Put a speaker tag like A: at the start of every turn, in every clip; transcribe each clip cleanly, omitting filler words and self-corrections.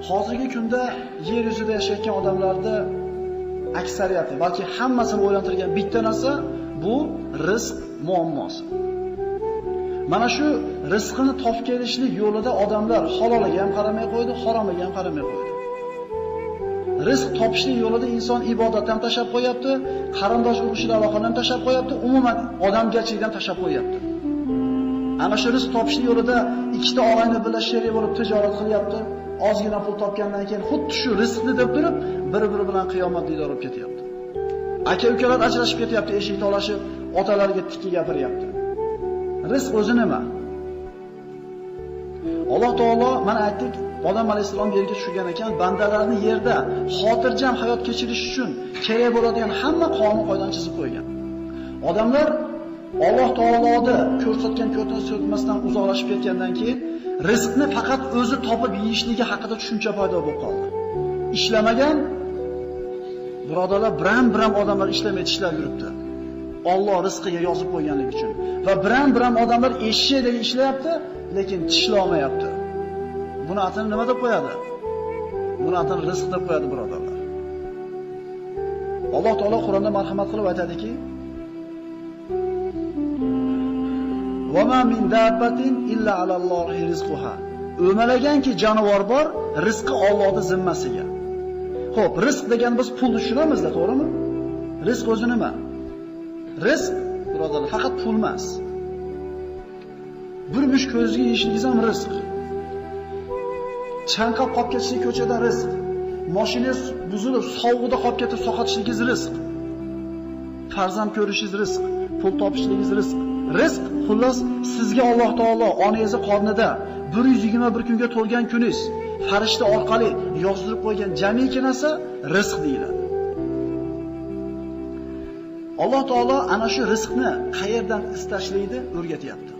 A: Hozirgi kunda yer yuzida yashayotgan odamlarda aksariyati, balki hammasini o'ylantirgan bitta narsa bu rizq muammosi. Mana shu rizqini topib kelishlik yo'lida odamlar haloliga ham qaramay qo'ydi, haromiga ham qaramay qo'ydi. Rizq topishlik yo'lida inson ibodatdan ham tashlab qo'yapti, qarindosh urug'chilar aloqani ham tashlab qo'yapti, umuman odamgarchilikdan tashlab qo'yapti. Ana shu rizq topishlik yo'lida ikkita og'ayni bilan sherik bo'lib tijorat qilyapti. Ozgina pul topgandan keyin xuddi shu rizqni deb turib, bir-biri bilan qiyomat diydor olib ketyapti. Aka-ukalar ajrashib ketyapti, eshik tolashib, otalariga tikki gapiryapti. Rizq o'zi nima? Alloh taolo mana aytdik, odam alayhisalom yerga tushgan ekan, bandalarni yerda xotirjam hayot kechirish uchun kerak bo'ladigan hamma qonun-qoidalarni chizib qo'ygan. Odamlar Alloh taoloni ko'rsatgan ko'rdan so'tmasdan uzoqlashib ketgandan keyin rizqni faqat o'zi topib yeyishligi haqida tushuncha paydo bo'lib qoldi. Ishlamagan birodarlar biram odamlar ishlamay tishlab yuribdi. Alloh rizqiga yozib qo'yganligi uchun. Va biram odamlar eshshakdek ishlayapti, lekin tishlamayapti. Buni atini nima deb qo'yadi? Buni atini rizq deb qo'yadi birodarlar. Alloh taolo Qur'onda marhamat qilib aytadiki: "Va ma min dabbatin illa alallohi rizquha." O'malaganki jonivor bor, rizqi Allohning zimmasiga. Xo'p, rizq degan biz pulni tushunamizda, to'g'rimi? Rizq o'zi nima? Rizq, birodarlar, faqat pul emas. Bir mush ko'zga yeyishligingiz ham rizq. Chanqab qolib ketishlik ko'chada rizq. Mashinangiz buzilib, sovuqda qolib ketib soqatishligingiz rizq. Farzand ko'rishingiz rizq, pul topishligingiz rizq. Rizq xullas sizga Alloh taolo onangiz qornida 121 kunga to'lgan kuningiz farishta orqali yozdirib qo'ygan jamiki narsa rizq deyiladi. Alloh taolo ana shu rizqni qayerdan istashlikni o'rgatyapti.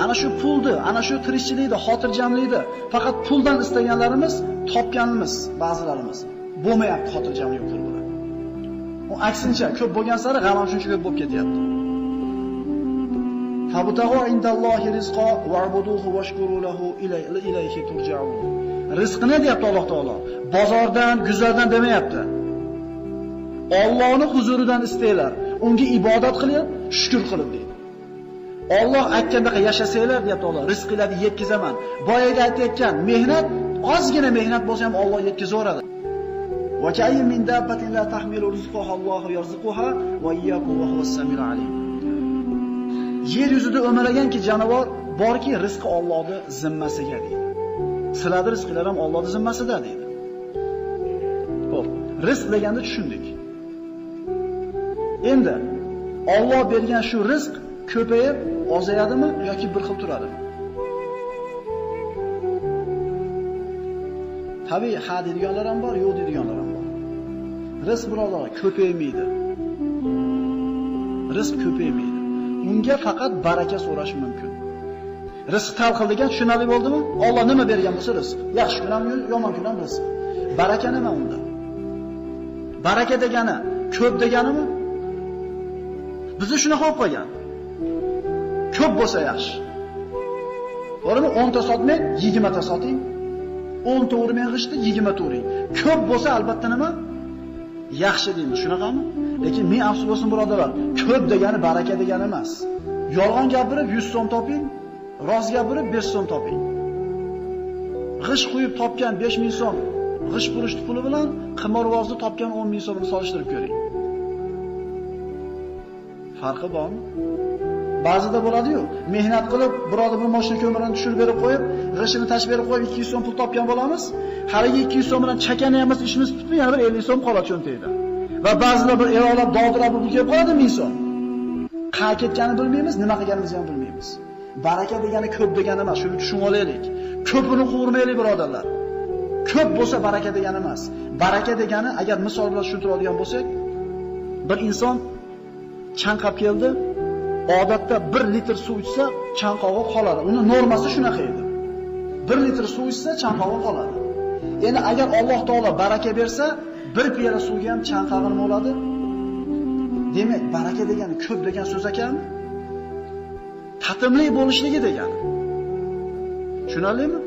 A: Ana shu pulni, ana shu tirikchilikni, xotirjamlikni faqat puldan istaganlarimiz, topganimiz ba'zilarimiz bo'lmayapti xotirjamlik pul bilan. U aksincha ko'p bo'lgan sari g'am ham shuncha ko'p bo'lib ketyapti. Fabtaghu indallohi rizqa wa'buduhu washkuru lahu ilayhi turja'un. Rizqni deyapti Alloh taolo. Bozordan, guzardan demayapti. Allohning huzuridan istanglar, unga ibodat qilib, shukr qilib deydi. Alloh aytgandaqa yashasanglar deyapti Alloh, rizqinglarni yetkizaman. Boyaga aytayotgan mehnat, ozgina mehnat bo'lsa ham Alloh yetkizaveradi. Va ka'ayyin min dabbatin la tahmilu rizqaha Allohu yarzuquha va iyyakum va huwas samiul alim. Yer yuzida o'malaganki jonivor borki, rizqi Allohning zimmasiga deydi. Sizlarning rizqinglar ham Allohning zimmasida deydi. Xo'p, rizq deganda tushundik. Endi Alloh bergan shu rizq ko'payib, ozayadimi yoki bir xil turadimi? Tabiiy ha deydiganlar ham bor, yo'q deydiganlar ham bor. Rizq birodarlar ko'paymaydi. Rizq ko'paymaydi. Unga faqat baraka so'rash mumkin. Rizq talqil degan tushunarli bo'ldimi? Alloh nima bergan bo'lsa rizq. Yaxshi kun ham, yomon kun ham rizq. Baraka nima unda? Baraka degani ko'p deganimi? Bizni shunaqa olib qo'ygan. Ko'p bo'lsa yaxshi. To'g'rimi? 10 ta sotmang, 20 ta soting. 10 ta urmang g'ishti, 20 ta uring. Ko'p bo'lsa albatta nima? Yaxshi deymiz, shunaqami? Lekin men afsus bo'lsin birodarlar, ko'p degani baraka degani emas. Yolg'on gapirib 100 so'm toping, rost gapirib 5 so'm toping. G'ish qo'yib topgan 5000 so'm g'ish purish puli bilan qimorvozni topgan 10000 so'mni solishtirib ko'ring. Farqi bormi? Ba'zida bo'ladi-yu, mehnat qilib, birodar bir mashina ko'mirini tushirib berib qo'yib, g'ishini tashib berib qo'yib 200 so'm pul topgan bo'lamiz. Haligi 200 so'm bilan chakana emas ishimiz tutib, yana bir 50 so'm qoladi cho'ntagida. Va ba'zilar bir evolab dovdirab pul kelib qoladi 1000 so'm. Qayerga ketganini bilmaymiz, nima qilganimizni ham bilmaymiz. Baraka degani ko'p degani emas, shuni tushunib olaylik. Ko'pini quvurmaylik birodarlar. Ko'p bo'lsa baraka degani emas. Baraka degani, agar misol bilan tushuntiradigan bo'lsak, bir inson chanqab keldi, odatda 1 litr suv ichsa chanqog'i qoladi. Uni normasi shunaqa edi. 1 litr suv ichsa chanqog'i qoladi. Endi agar Alloh taolo baraka bersa, 1 piyola suvga ham chanqog'i nima bo'ladi? Demak, baraka degani ko'p degan so'z ekan. tatimli bo'lishligi degani. Tushunarlimi?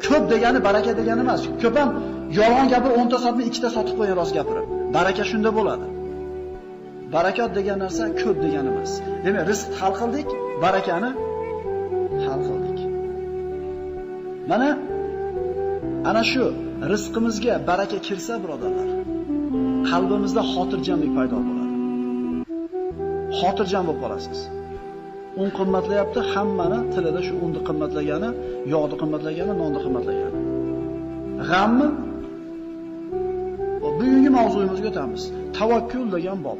A: Ko'p degani baraka degani emas. Ko'p ham yolg'on gapir 10 ta sotib 2 ta sotib qo'ygan rost gapirib. Baraka shunda bo'ladi. Barakot degan narsa ko'p degani emas. Demak, rizq hal qildik, barakani hal qildik. Mana ana shu rizqimizga baraka kirsa, birodarlar, qalbimizda xotirjamlik paydo bo'ladi. Xotirjam bo'lib qolasiz. Un qimmatlayapti, hammani tilida shu unni qimmatlagani, yog'ni qimmatlagani, nonni qimmatlagani. G'ammi? Bugungi mavzuyimizga o'tamiz. Tavakkul degan bob.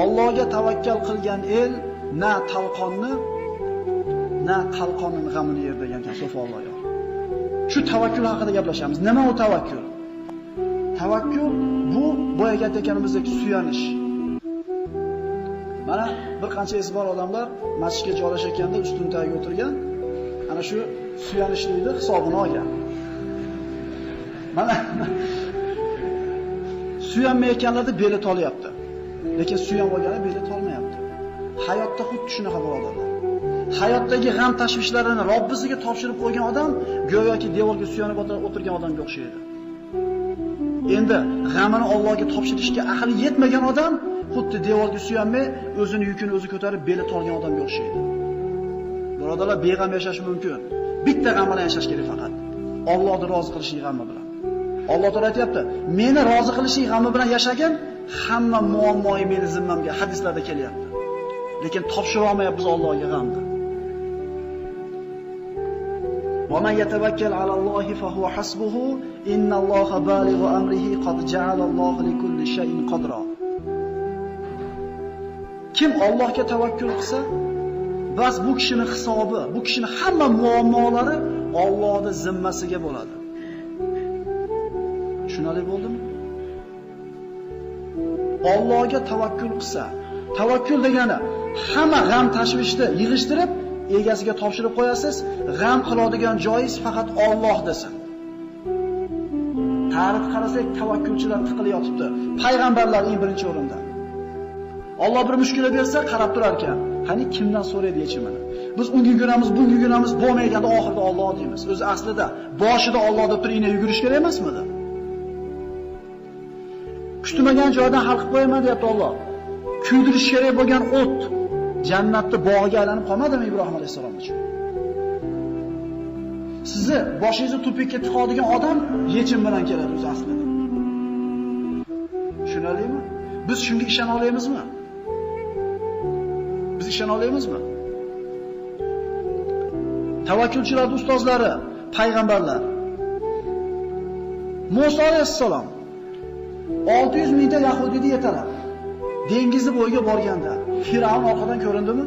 A: Allohga tavakkal qilgan el na talqonning g'amini yer degan So'folloh. Shu tavakkul haqida gaplashamiz. Nima u tavakkul? Tavakkul bu boya aytganimizdek suyanish. Mana bir qancha ezbor odamlar masjidga joylashayotganda ustun tagiga o'tirgan, ana shu suyanishlikni hisobini olgan. Mana suyanmayotganlarda beli tolyapti. Lekin suyan olgani beli tolmayapti. Hayotda xuddi shunaqa birodarlar. Hayotdagi g'am tashvishlarini Robbisiga topshirib qo'ygan odam go'yoki devorga suyanib o'tirgan odamga o'xshaydi. Endi g'amini Allohga topshirishga aqli yetmagan odam xuddi devorga suyanmay, o'zini yukini o'zi ko'tarib beli tolgan odamga o'xshaydi. Birodarlar, beg'am yashash mumkin. Bitta g'am bilan yashash kerak faqat. Allohni rozi qilishlik g'ami bilan. Alloh taolo aytayapti, meni rozi qilishlik g'ami bilan yashagin, hamma muammoyi meni zimmamga hadislarda kelyapti. Lekin topshira olmayapmiz Allohga g'amni. Va man yatawakkal alallohi fa huwa hasbuhu innalloha balighu amrihi qad ja'alallohu likulli shay'in qadra. Kim Allohga tavakkul qilsa, bas bu kishining hisobi, bu kishining hamma muammolari Allohning zimmasiga bo'ladi. Tushunali bo'ldimi? Allohga tavakkul qilsa, tavakkul degani hamma g'am tashvishni yig'ishtirib egasiga topshirib qo'yasiz, g'am qiladigan joyingiz faqat Alloh desin. Tarix qarasak, tavakkulchilar tiqilib yotibdi. Payg'ambarlar eng birinchi o'rinda. Alloh bir mushkula bersa, qarab turar ekan. Qani kimdan so'raydi yechimini? Biz unga yuguramiz, bunga yuguramiz, bo'lmayganda oxirida Alloh deymiz. O'zi aslida boshida Alloh deb turib yugurish kerak emasmidi? Kutilmagan joydan hal qilib qo'yaman deyapti Alloh. Kuydirish kerak bo'lgan o't jannatda bog'iga aylanib qolmadimi Ibrohim alayhisalom uchun? Sizni boshingizni tupikka tiqadigan odam yechim bilan keladi o'zi aslida. Tushunarlimi? Biz shunga ishona olamizmi? Biz ishona olamizmi? Tavakkulchilar ustozlari, payg'ambarlar. Musa alayhisalom 600 mingta yahudiyni yetalab dengizni bo'yiga borganda Firavn orqadan ko'rindimi?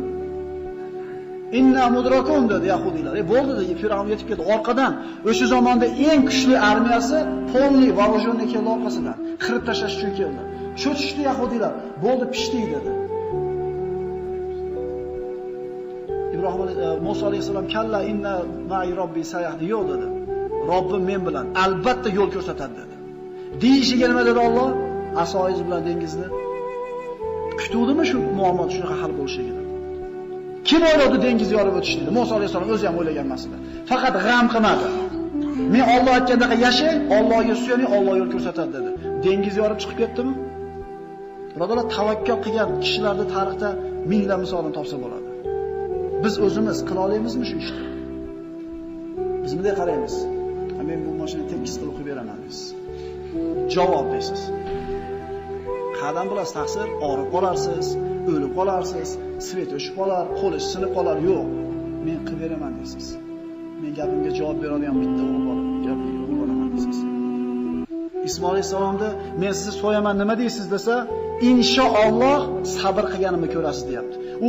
A: Inna mudrakun dedi yahudiylar. Bo'ldi dedi, Firavn yetib keldi orqadan. O'sha zamonda eng kuchli armiyasi polni voyojonni keldi orqasidan. Qirib tashlash uchun keldi. Cho'chishdi yahudiylar. Bo'ldi, pishdik dedi. Ibrohim Musa alayhisalom kalla inna ma'i robbi sayahdi yo'q dedi. Robbim men bilan albatta yo'l ko'rsatadi dedi. Deyishiga nima dedi Alloh? Asoyiz bilan dengizni kutuvdimi shu muammo shunaqa hal bo'lishiga? Kim o'yladi dengizni yorib o'tishni? Musa alayhisalom o'zi ham o'ylagan emas edi. Faqat g'am qilmadi. Men Alloh aytgandaqa yashay, Allohga suyaning, Alloh yo'l ko'rsatadi dedi. Dengiz yorib chiqib ketdimi? Birodarlar, tavakkal qilgan kishilarning tarixda minglab misolini topsa bo'ladi. Biz o'zimiz qila olamizmi shu ishni? Biz bunday qaraymiz. Men bu mashina tekis qilib qo'yib beraman deysiz. Javob deysiz. Qadam bilan taqsir, og'rib qolarsiz, o'lib qolarsiz, svet o'chib qolar, qo'lish sinib qolar, yo'q. Men qilib beraman deysiz. Men gapimga javob beradigan bitta o'g'il bor, gapimga o'g'il bo'laman deysiz. Ismoil alayhisalomni men sizni so'yaman nima deysiz desa, inshaalloh sabr qilganimni ko'rasiz deyapti. U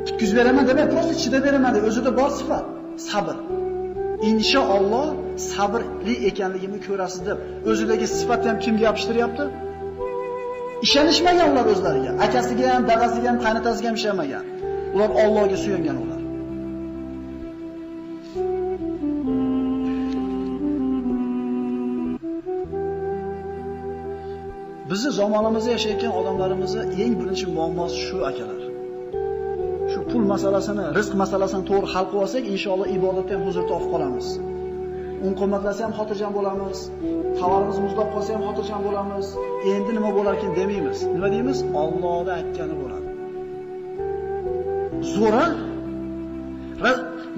A: tutkizib beraman demay, prosta chidab beraman deb o'zida bor sifat, sabr. Inshaalloh sabrli ekanligimni ko'rasiz deb o'zidagi sifatni ham kimga yopishtiryapti? Ishonishmagan ular o'zlariga. Akasiga ham, dadasiga ham, qaynotasiga ham ishonmagan. Ular Allohga suyangan ular. Bizni zamonimizda yashayotgan odamlarimizni eng birinchi muammosi shu akalar. Shu pul masalasini, rizq masalasini to'g'ri hal qilib olsak, inshaalloh ibodatda ham huzur topib qolamiz. Qimmatlasa ham xotirjam bo'lamiz. Tovarimiz muzlab qolsa ham xotirjam bo'lamiz. Endi nima bo'lar ekan demaymiz. Nima deymiz? Allohning aytgani bo'ladi. Zo'ra.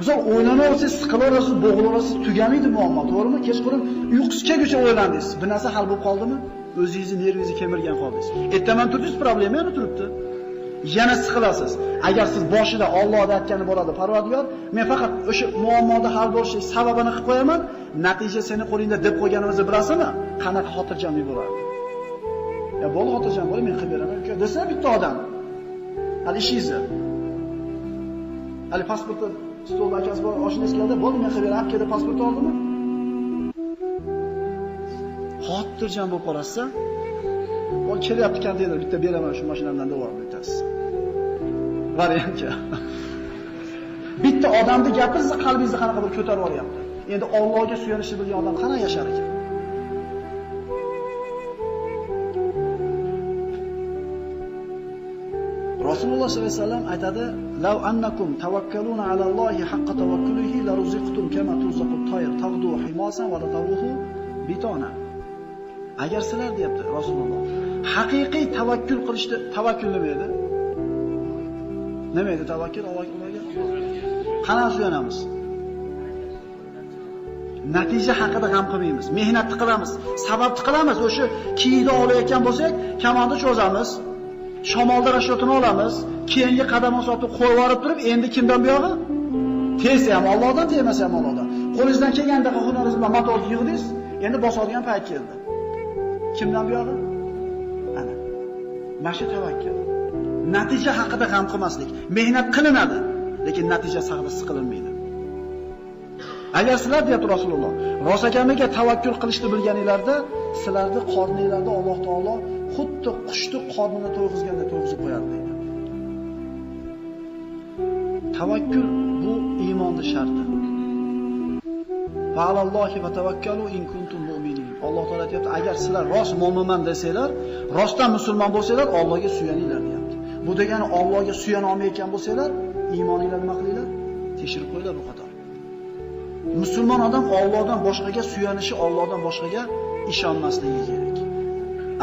A: Misol o'ylanaversangiz, siqilaverasiz, bo'g'ilaverasiz, tugamaydi muammo, to'g'rimi? Kechqurun uyqusiz kelguncha o'ylandingiz. Bir narsa hal bo'lib qoldimi? O'zingizni nervingizni kemirgan qoldingiz. Ertaman turdingiz, problema yana turibdi. Yana siqilasiz. Agar siz boshida Allohning aytgani bo'ladi, Parvardigor, men faqat o'sha muammoda hal bo'lishi sababini qilib qo'yaman, natija seni qo'lingda deb qo'yganimizni bilasizmi? Qanaqa xotirjamlik bo'ladi. Ya bo'l xotirjam bo'l, men qilib beraman, uka desa bitta odam. Hali ishingizni. Hali pasportni stolda akasi bor, oshingiz keldi, bo'ldi, men qilib beraman, keldi pasport oldimi? Xotirjam bo'lib qolasiz. Ol kelyapti ekan deydi, bitta beraman shu mashinamdan deb yuborib aytasiz. Variantga. Bitta odamni gapiringizni qalbingizni qanaqa bir ko'tarib olyapti. Endi Allohga suyanishni bilgan odam qana yashar ekan? Rasululloh sollallohu alayhi vasallam aytadi: "Law annakum tawakkaluna ala Allohi haqqa tawakkulihi la ruziqtum kama tuzaqut tayr taghdu himasan wa taruhu bitona." Agar sizlar deyapti Rasululloh, haqiqiy tavakkul qilishdi, tavakkul nima edi? Nima edi tavakkul? Allohga qanaqa suyanamiz? Natija haqida g'am qilmaymiz, mehnat qilamiz, sababni qilamiz. O'sha kiyida olayotgan bo'lsak, kamonni cho'zamiz, shamolda rashotini olamiz, keyingi qadamni sotib qo'yib yuborib turib, endi kimdan bu yog'i? Tegsa ham Allohdan, tegmasa ham Allohdan. Qo'lingizdan kelgandaqa hunaringiz bilan motorni yig'dingiz, endi bosadigan payt keldi. Kimdan bu yog'i? Ana. Mana tavakkul. Natija haqida g'am qilmaslik. Mehnat qilinadi, lekin natija haqida siqilinmaydi. Agar sizlar deyapti Rasululloh, rosakamiga tavakkul qilishni bilganinglarda, sizlarni qorningizlarda Alloh taolo xuddi qushni qornini to'yg'izganda to'yg'izib qo'yadi deydi. Tavakkul bu iymonning sharti. Fa'alallohi va tavakkalu in kuntum mu'minin. Alloh taolo aytayapti, agar sizlar rost mo'minman desanglar, rostdan musulmon bo'lsanglar, Allohga suyaninglar deyapti. Bu degani Allohga suyana olmayotgan bo'lsanglar, iymoninglarni nima qilinglar? Tekshirib qo'yinglar bu qator. Musulmon odam Allohdan boshqaga suyanishi, Allohdan boshqaga ishonmasligi kerak.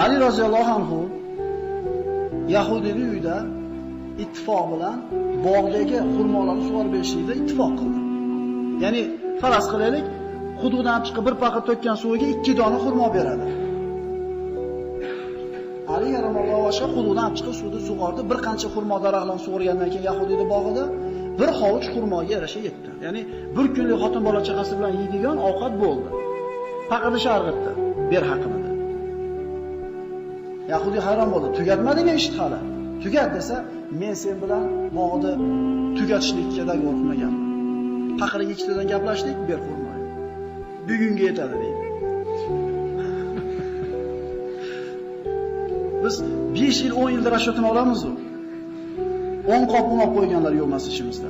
A: Ali roziyallohu anhu Yahudiyning uyida ittifoq bilan bog'dagi xurmolarni sug'orib berishlikda ittifoq qildi. Ya'ni faraz qilaylik, hududdan chiqib bir paqa to'kkan suviga 2 dona xurmo beradi. Ali rahimallohu anhu hududdan chiqib suvni sug'ordi, bir qancha xurmo daraxtlarni sug'organdan keyin Yahudiyning bog'ida bir hovuch xurmoga yarasha yetdi. Ya'ni bir kunlik xotin bola chaqasi bilan yeydigan ovqat bo'ldi. Faqat sharg'itdi, ber haqini. Yahudiy hayron bo'ldi. Tugatmadingmi ishni hali? Tugat desa, men sen bilan bog'ni tugatishlikka dogovor qilmaganman. Faqiriga ikkitadan gaplashdik, ber xurmoy. Bugunga yetadi deydi. Biz 5 yil, 10 yilda rashotini olamiz-ku. 10 qop un olib qo'yganlar yo'qmas ishimizda.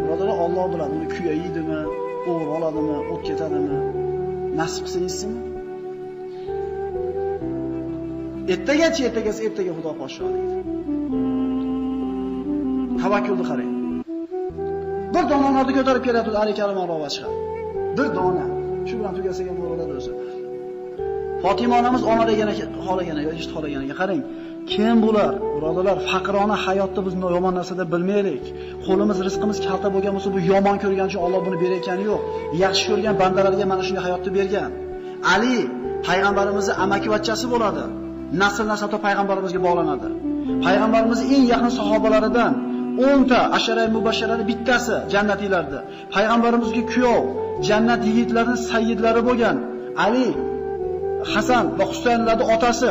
A: Birodarlar, Alloh biladi, uni kuyaydimi, o'g'ri oladimi, o't ketadimi, nasib qilsa yetsimi? Ertagacha, ertaga Xudo poshsho deydi. Tavakkulni qarang. Bir donani ko'tarib kelyapti Ali Karim Allohga. Bir dona. Shu bilan tugasa ham bo'ladi o'zi. Fatima onamiz ona degani xolaganiga, eshit xolaganiga qarang. Kim bular? Birodarlar, faqrona hayotda biz yomon narsa deb bilmaylik. Qo'limiz, rizqimiz kalta bo'lgan bo'lsa, bu yomon ko'rgan uchun Alloh buni berayotgani yo'q. Yaxshi ko'rgan bandalarga mana shunday hayotni bergan. Ali payg'ambarimizning amakivachchasi bo'ladi. Nasl-nasab payg'ambarimizga bog'lanadi. Payg'ambarimizning eng yaqin sahobalaridan 10 ta ashara mubashsharani bittasi jannatiylarda. Payg'ambarimizga kuyov, jannat yigitlarining sayyidlari bo'lgan Ali, Hasan va Husaynlarning otasi,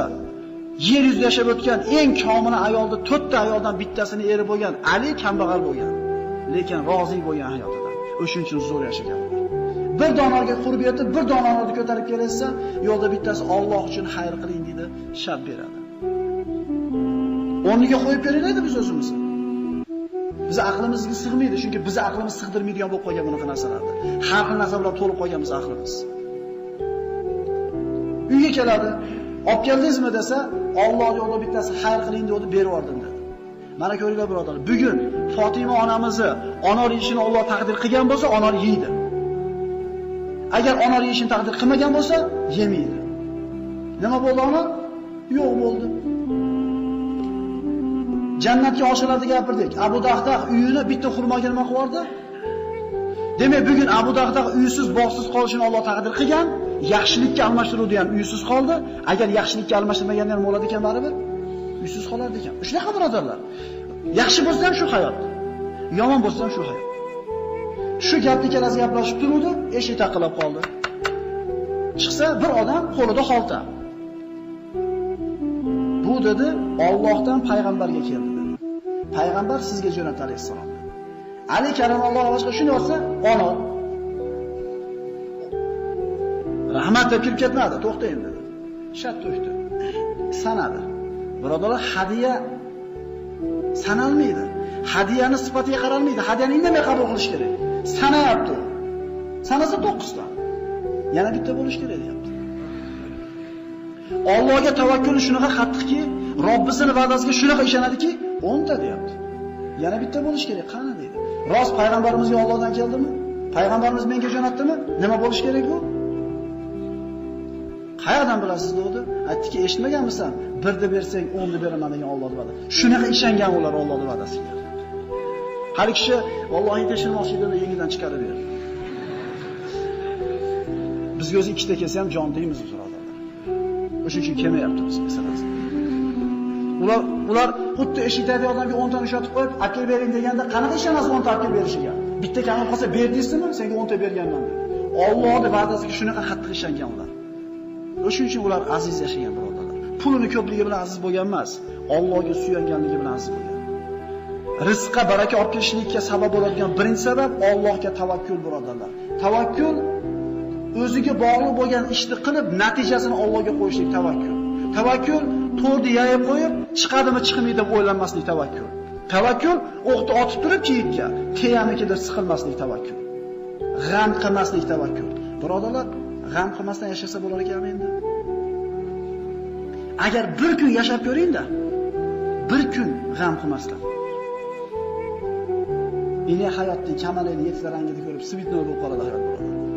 A: yer yuzida yashab o'tgan eng komil ayolni 4 ta ayoldan bittasini eri bo'lgan Ali kambag'al bo'lgan, lekin rozi bo'lgan hayotidan. O'shuning uchun zo'r yashagan. Bir donorga qurib yetib, bir donorni ko'tarib kelsa, yo'lda bittasi Alloh uchun xayr qiling dedi, shab beradi. O'rniga qo'yib beriladi biz o'zimizni. Biz aqlimizga sig'maydi, chunki biz aqlimiz sig'dirmaydigan bo'lib qolgan bunaqa narsalarni. Har xil narsa bilan to'lib qolganmiz aqlimiz. Uyga keladi, olib keldingizmi desa, Alloh yo'lida bittasi xayr qiling deb berib yubordim dedi. Mana ko'ringlar birodarlar, bugun Fatima onamizni anor yeyishini Alloh taqdir qilgan bo'lsa, anor yeydi. Agar anor yeyishini taqdir qilmagan bo'lsa, yemaydi. Nima bo'ldi ona? Yo'q bo'ldi. Jannatga oshiriladi gapirdik. Abu Dahdah uyini bitta xurmoga nima qildi? Demak, bugun Abu Dahdah uysiz, bog'siz qolishini Alloh taqdir qilgan, yaxshilikka almashtiruvdi ham uysiz qoldi. Agar yaxshilikka almashtirmaganda ham bo'ladi ekan baribir uysiz qolardi ekan. Shunaqa birodarlar. Yaxshi bo'lsa ham shu hayot, yomon bo'lsa ham shu hayot. Shu gapni ikkalasi gaplashib turuvdi, eshik taqilib qoldi. Chiqsa bir odam qo'lida xolta. Bu dedi, Allohdan payg'ambarga keldi dedi. Payg'ambar sizga jo'natdi alayhisalom. Ali karamallohu vajhiga shuni olsa, ona. Rahmat deb kirib ketmadi, to'xtaying dedi. Shat to'xtadi. Sanadi. Birodarlar, hadiya sanalmaydi. Hadiyani sifatiga qaralmaydi. Hadiyani indamay qabul qilish kerak. Sanayapti. Sanasa 9 ta. Yana bitta bo'lish kerak deyapti. Allohga tavakkul shunaqa qattiqki, Robbisining va'dasiga shunaqa ishonadiki, 10 ta deyapti. Yana bitta bo'lish kerak, qani deydi. Rost payg'ambarimizga Allohdan keldimi? Payg'ambarimiz menga jo'natdimi? Nima bo'lish kerak bu? Qayerdan bilasiz dedi? Aytdiki, eshitmaganmisan? 1 deb bersang 10 deb beraman degan Allohning va'dasi. Shunaqa ishongan ular Allohning va'dasiga. Har kishi Allohning tekshirmoqchi edi, yengidan chiqarib berdi. Bizga o'zi ikkita kelsa ham jon deymiz birodarlar. O'shuning uchun kelmayapti bizga masalasi. Ular xuddi eshikdagi odamga 10 ta ushlatib qo'yib, "Akil bering" deganda qanaqa ishonasiz 10 ta akil berishiga? Bitta kamib qolsa berdingizmi? Senga 10 ta berganman dedi. Allohning va'dasiga shunaqa qattiq ishongan ular. O'shuning uchun ular aziz yashagan birodarlar. Pulini ko'pligi bilan aziz bo'lgan emas, Allohga suyanganligi bilan aziz bo'lgan. Rizqqa baraka olib kelishlikka sabab bo'ladigan birinchi sabab Allohga tavakkul birodarlar. Tavakkul o'ziga bog'liq bo'lgan ishni qilib, natijasini Allohga qo'yishlik tavakkul. Tavakkul to'rni yayib qo'yib, chiqadimi, chiqmaydi deb o'ylanmaslik tavakkul. Tavakkul o'qni otib turib kiyikka, teyamiki deb siqilmaslik tavakkul. G'am qilmaslik tavakkul. Birodarlar, g'am qilmasdan yashasa bo'lar ekanmi endi? Agar bir kun yashab ko'ring-da, bir kun g'am qilmasdan. Ini hayotning kamalini 7 rangida ko'rib, svitnoy bo'lib qoladi hayot birodarlar.